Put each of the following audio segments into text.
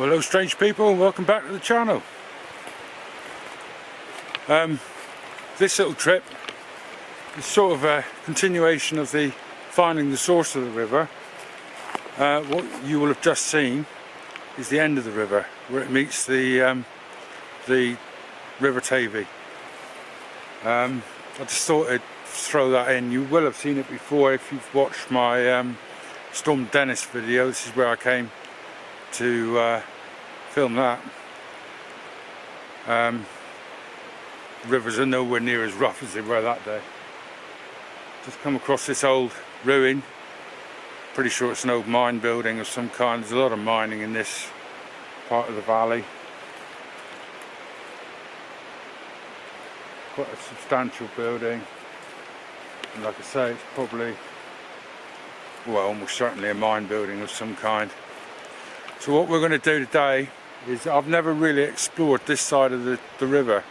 Well, hello strange people, welcome back to the channel. This little trip is sort of a continuation of the finding the source of the river. What you will have just seen is the end of the river where it meets the River Tavy. I just thought I'd throw that in. You will have seen it before if you've watched my Storm Dennis video. This is where I came to film that. Rivers are nowhere near as rough as they were that day. Just come across this old ruin. Pretty sure it's an old mine building of some kind. There's a lot of mining in this part of the valley. Quite a substantial building. And like I say, it's probably, well, almost certainly a mine building of some kind. So what we're going to do today is, I've never really explored this side of the river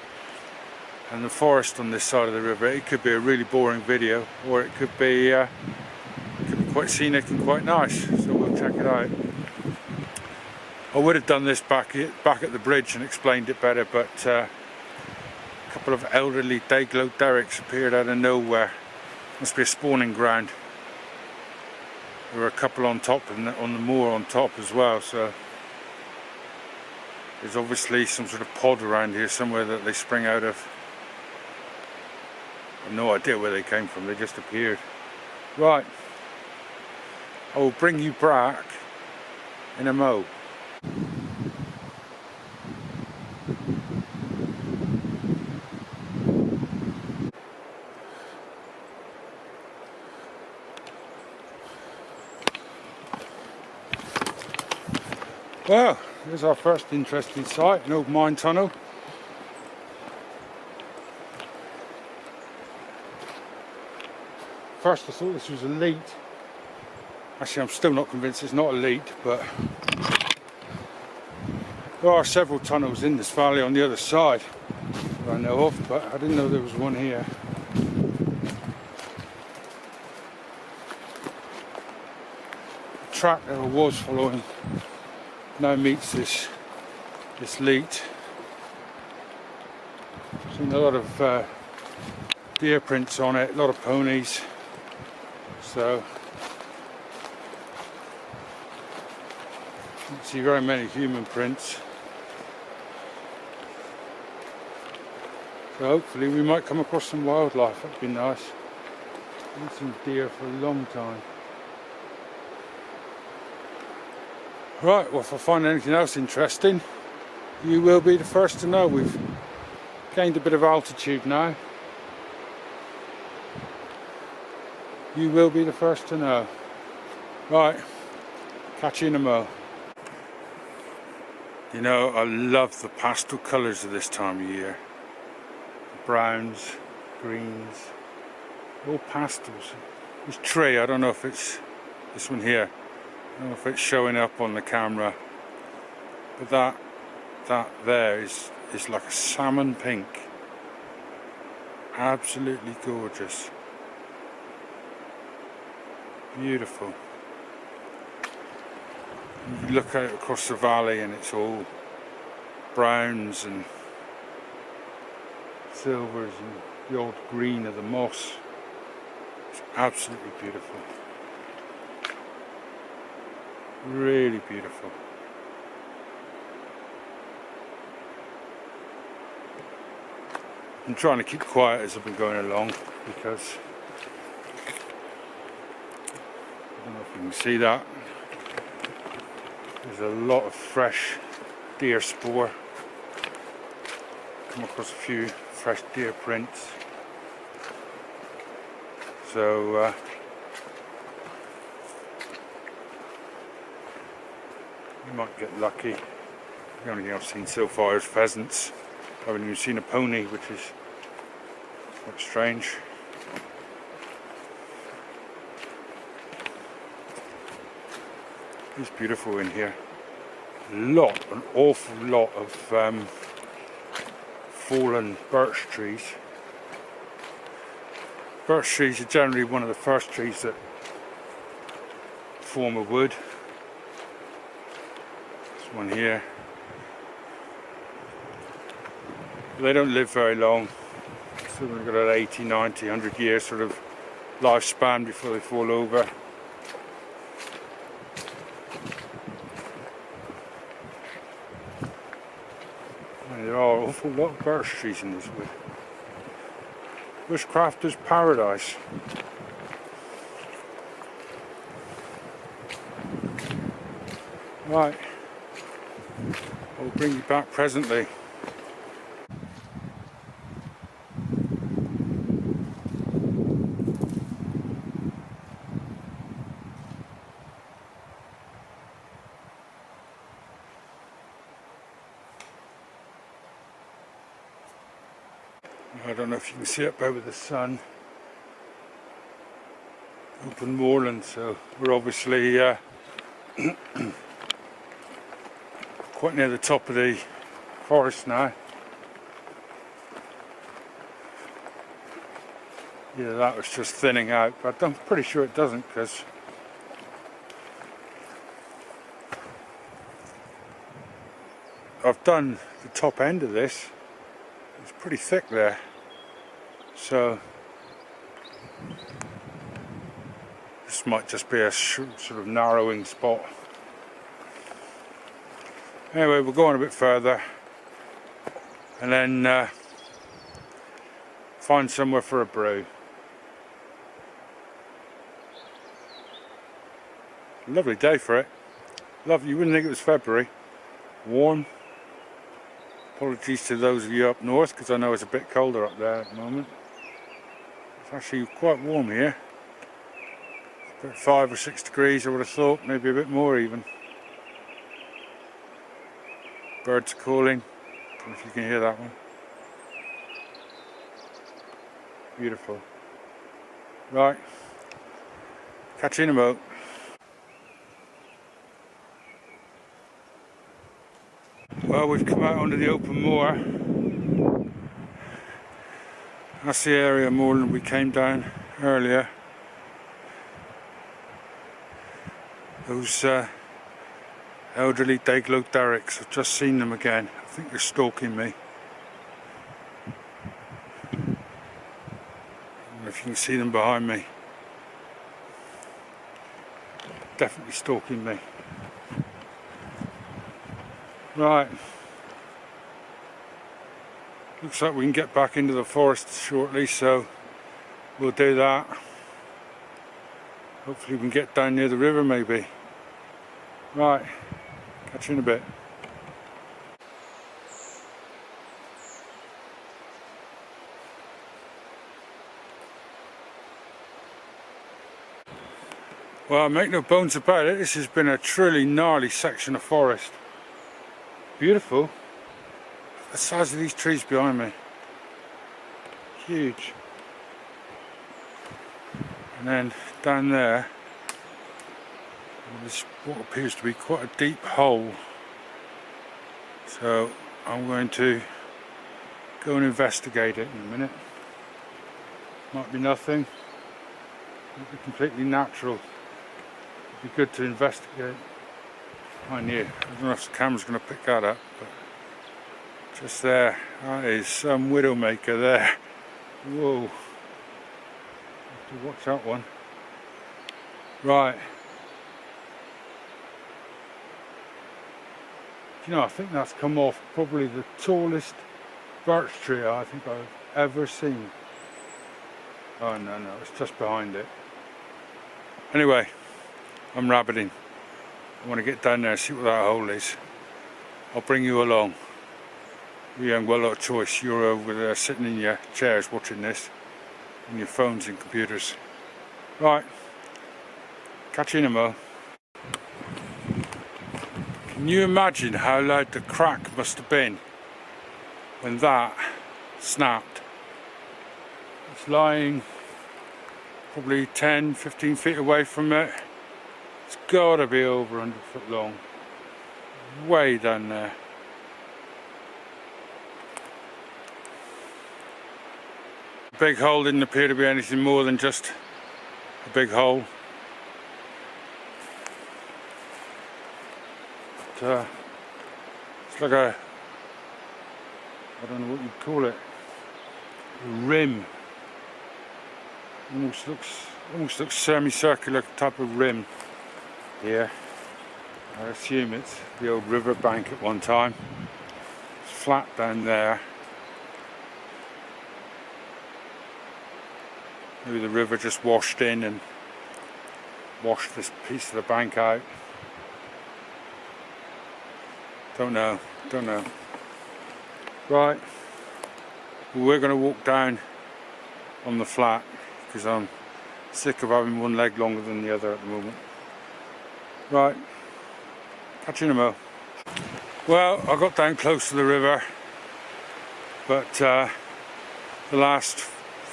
and the forest on this side of the river. It could be a really boring video, or it could be quite scenic and quite nice, so we'll check it out. I would have done this back at the bridge and explained it better, but a couple of elderly day-glow derricks appeared out of nowhere. Must be a spawning ground. There were a couple on top and on the moor on top as well, so there's obviously some sort of pod around here somewhere that they spring out of. I have no idea where they came from, they just appeared. Right, I will bring you back in a mo. Well, here's our first interesting sight, an old mine tunnel. First I thought this was a leat. Actually, I'm still not convinced it's not a leat, but there are several tunnels in this valley on the other side that I know of, but I didn't know there was one here. The track that I was following now meets this leat. Seen a lot of deer prints on it, a lot of ponies. So don't see very many human prints. So hopefully we might come across some wildlife. That'd be nice. I've seen deer for a long time. Right, well, if I find anything else interesting, you will be the first to know. We've gained a bit of altitude now. You will be the first to know. Right, catch you in a mo. You know, I love the pastel colours of this time of year. Browns, greens, all pastels. This tree, I don't know if it's this one here. I don't know if it's showing up on the camera, but that there is like a salmon pink. Absolutely gorgeous. Beautiful. You look out across the valley and it's all browns and silvers and the old green of the moss. It's absolutely beautiful. Really beautiful. I'm trying to keep quiet as I've been going along because I don't know if you can see that. There's a lot of fresh deer spoor. Come across a few fresh deer prints. So you might get lucky. The only thing I've seen so far is pheasants. I haven't even seen a pony, which is quite strange. It's beautiful in here. An awful lot of fallen birch trees. Birch trees are generally one of the first trees that form a wood. one here. They don't live very long. So they've got an 80, 90, 100 year sort of lifespan before they fall over. And there are an awful lot of birch trees in this wood. Bushcrafter's paradise. Right, I'll bring you back presently. I don't know if you can see up over the sun. Open moorland, so we're obviously quite near the top of the forest now. Yeah, that was just thinning out, but I'm pretty sure it doesn't, because I've done the top end of this. It's pretty thick there, so this might just be a sort of narrowing spot. Anyway, we'll go on a bit further and then find somewhere for a brew. Lovely day for it. Lovely. You wouldn't think it was February. Warm. Apologies to those of you up north, because I know it's a bit colder up there at the moment. It's actually quite warm here. About 5 or 6 degrees, I would have thought, maybe a bit more even. Birds calling. I don't know if you can hear that one. Beautiful. Right. Catch you in a mo. Well, we've come out onto the open moor. That's the area of moorland we came down earlier. Those elderly Dayglow derricks, I've just seen them again. I think they're stalking me. I don't know if you can see them behind me. Definitely stalking me. Right. Looks like we can get back into the forest shortly, so we'll do that. Hopefully we can get down near the river maybe. Right, catch you in a bit. Well, make no bones about it, this has been a truly gnarly section of forest. Beautiful. The size of these trees behind me. Huge. And then down there, there's what appears to be quite a deep hole. So I'm going to go and investigate it in a minute. Might be nothing. Might be completely natural. It'd be good to investigate. I knew. I don't know if the camera's going to pick that up, but just there, that is some widowmaker there. Whoa. Have to watch that one. Right. You know, I think that's come off probably the tallest birch tree I think I've ever seen. Oh no, it's just behind it. Anyway, I'm rabbiting. I want to get down there and see what that hole is. I'll bring you along. You haven't got a lot of choice. You're over there sitting in your chairs watching this, on your phones and computers. Right, catch you in a mo. Can you imagine how loud the crack must have been when that snapped? It's lying probably 10, 15 feet away from it. It's got to be over 100 foot long. Way down there. The big hole didn't appear to be anything more than just a big hole. But, like a, I don't know what you'd call it, a rim. Almost looks semicircular type of rim here. I assume it's the old river bank at one time. It's flat down there. Maybe the river just washed in and washed this piece of the bank out. Don't know. Right, we're going to walk down on the flat because I'm sick of having one leg longer than the other at the moment. Right, catch you in a mo. Well, I got down close to the river, but the last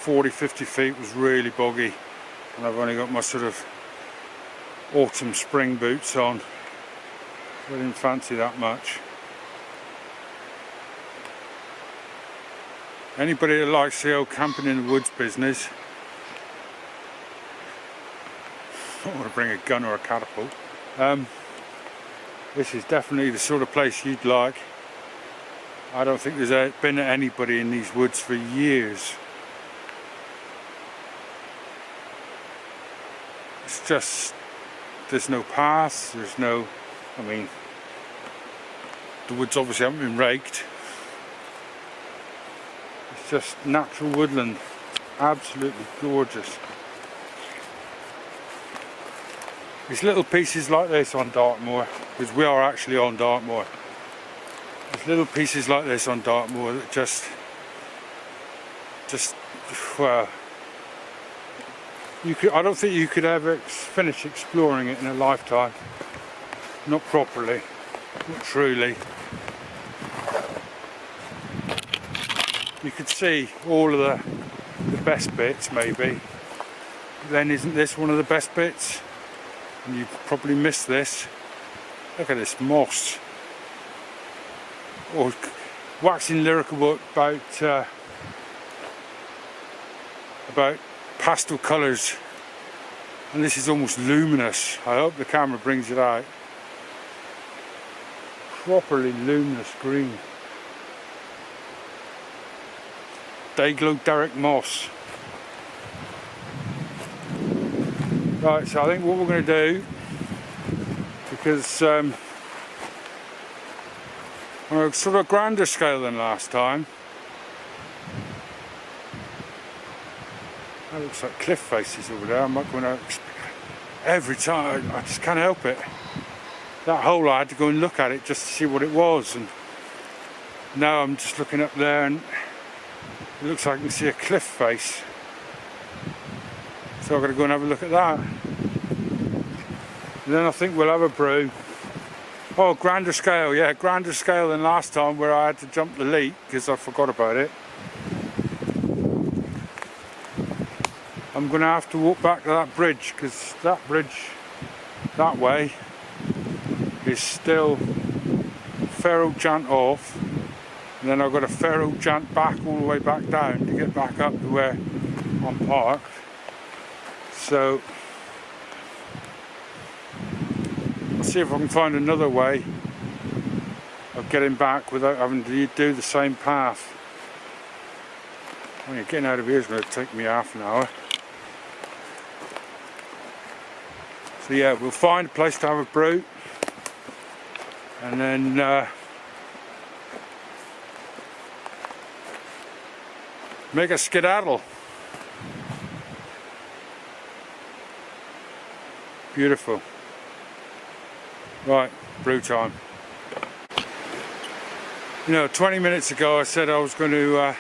40-50 feet was really boggy, and I've only got my sort of autumn spring boots on, so I didn't fancy that much. Anybody that likes the old camping in the woods business, I don't want to bring a gun or a catapult. This is definitely the sort of place you'd like. I don't think there's been anybody in these woods for years. It's just, there's no paths, there's no, I mean, the woods obviously haven't been raked. It's just natural woodland, absolutely gorgeous. There's little pieces like this on Dartmoor, because we are actually on Dartmoor. There's little pieces like this on Dartmoor that just well, I don't think you could ever finish exploring it in a lifetime. Not properly, not truly. You could see all of the best bits maybe. Then isn't this one of the best bits? And you've probably missed this. Look at this moss. Or waxing lyrical about pastel colours, and this is almost luminous. I hope the camera brings it out. Properly luminous green. Dayglow Derrick moss. Right, so I think what we're going to do, because on a sort of grander scale than last time, that looks like cliff faces over there. I'm not going to, every time, I just can't help it. That hole, I had to go and look at it just to see what it was, and now I'm just looking up there and it looks like I can see a cliff face. So I've got to go and have a look at that. And then I think we'll have a brew. Oh, grander scale, yeah, grander scale than last time where I had to jump the leak because I forgot about it. I'm going to have to walk back to that bridge because that bridge that way is still ferro jant off, and then I've got a ferro jant back all the way back down to get back up to where I'm parked. So I'll see if I can find another way of getting back without having to do the same path. I mean, getting out of here is going to take me half an hour. So yeah, we'll find a place to have a brew, and then make a skedaddle. Beautiful. Right, brew time. You know, 20 minutes ago I said I was going to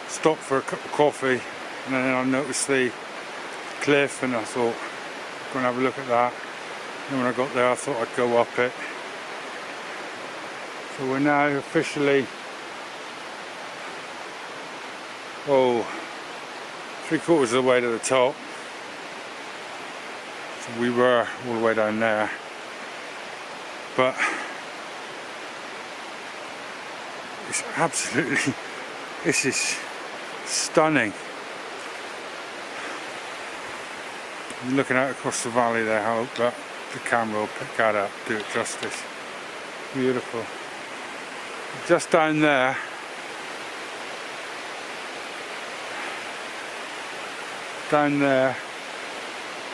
stop for a cup of coffee, and then I noticed the cliff and I thought, I'm going to have a look at that. And when I got there I thought I'd go up it. So we're now officially, oh, 3/4 of the way to the top. So we were all the way down there. But it's absolutely, this is stunning. I'm looking out across the valley there. I hope that the camera will pick that up, do it justice. Beautiful. Just down there,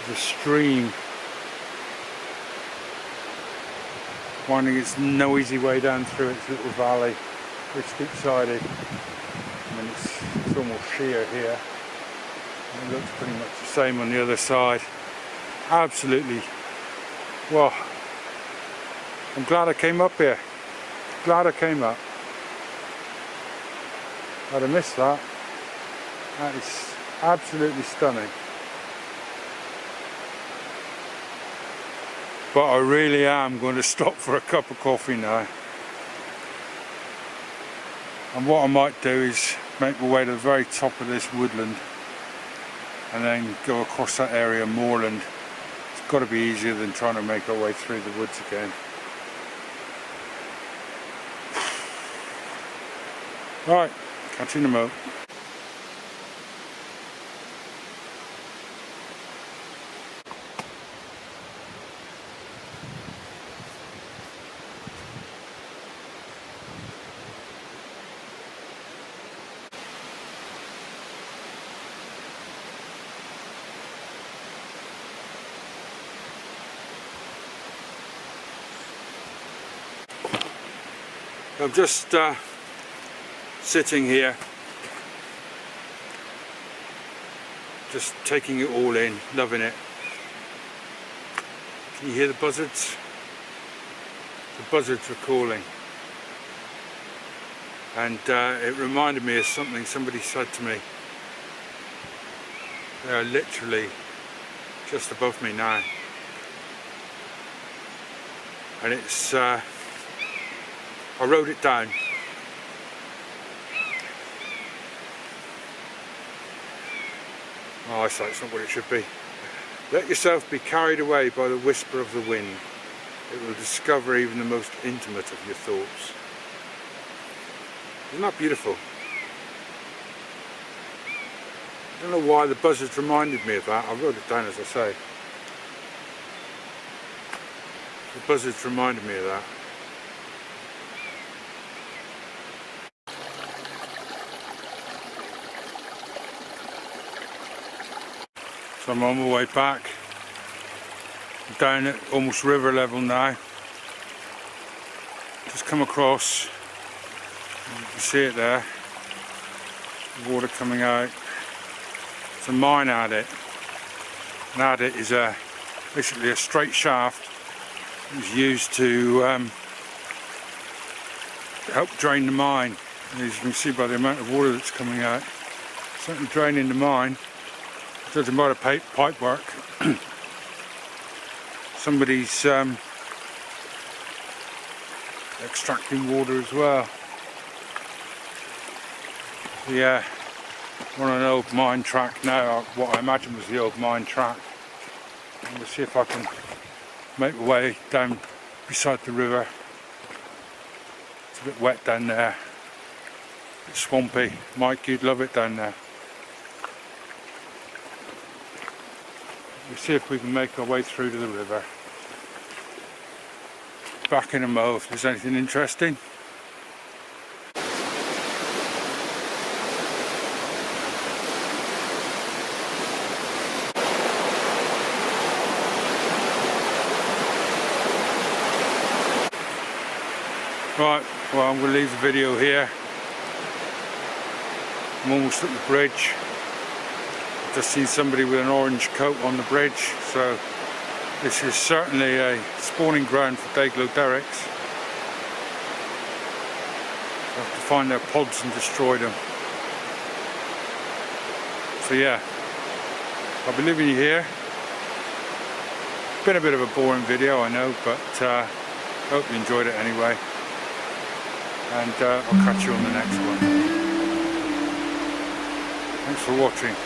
is a stream winding its noisy way down through its little valley, very steep-sided. I mean, it's almost sheer here. And it looks pretty much the same on the other side. Absolutely. Well, I'm glad I came up here. Glad I came up. I'd have missed that. That is absolutely stunning. But I really am going to stop for a cup of coffee now. And what I might do is make my way to the very top of this woodland and then go across that area of moorland. It's got to be easier than trying to make our way through the woods again. Alright, catch you in a moment. I'm just sitting here, just taking it all in, loving it. Can you hear the buzzards? The buzzards were calling. And it reminded me of something somebody said to me. They are literally just above me now. And it's I wrote it down. My eyesight's not what it should be. Let yourself be carried away by the whisper of the wind. It will discover even the most intimate of your thoughts. Isn't that beautiful? I don't know why the buzzards reminded me of that. I wrote it down as I say. The buzzards reminded me of that. So I'm on my way back, down at almost river level now. Just come across, you can see it there, the water coming out. It's a mine adit. An adit is basically a straight shaft. It's used to help drain the mine. As you can see by the amount of water that's coming out, certainly draining the mine. Judging by the pipe work, somebody's extracting water as well. Yeah, we're on an old mine track now, what I imagine was the old mine track. And we'll see if I can make my way down beside the river. It's a bit wet down there, a bit swampy. Mike, you'd love it down there. We'll see if we can make our way through to the river. Back in a mo if there's anything interesting. Right, well I'm going to leave the video here. I'm almost at the bridge. Just seen somebody with an orange coat on the bridge, so this is certainly a spawning ground for Dayglow derricks. I have to find their pods and destroy them. So yeah, I'll be leaving you here. Been a bit of a boring video, I know, but I hope you enjoyed it anyway. And I'll catch you on the next one. Thanks for watching.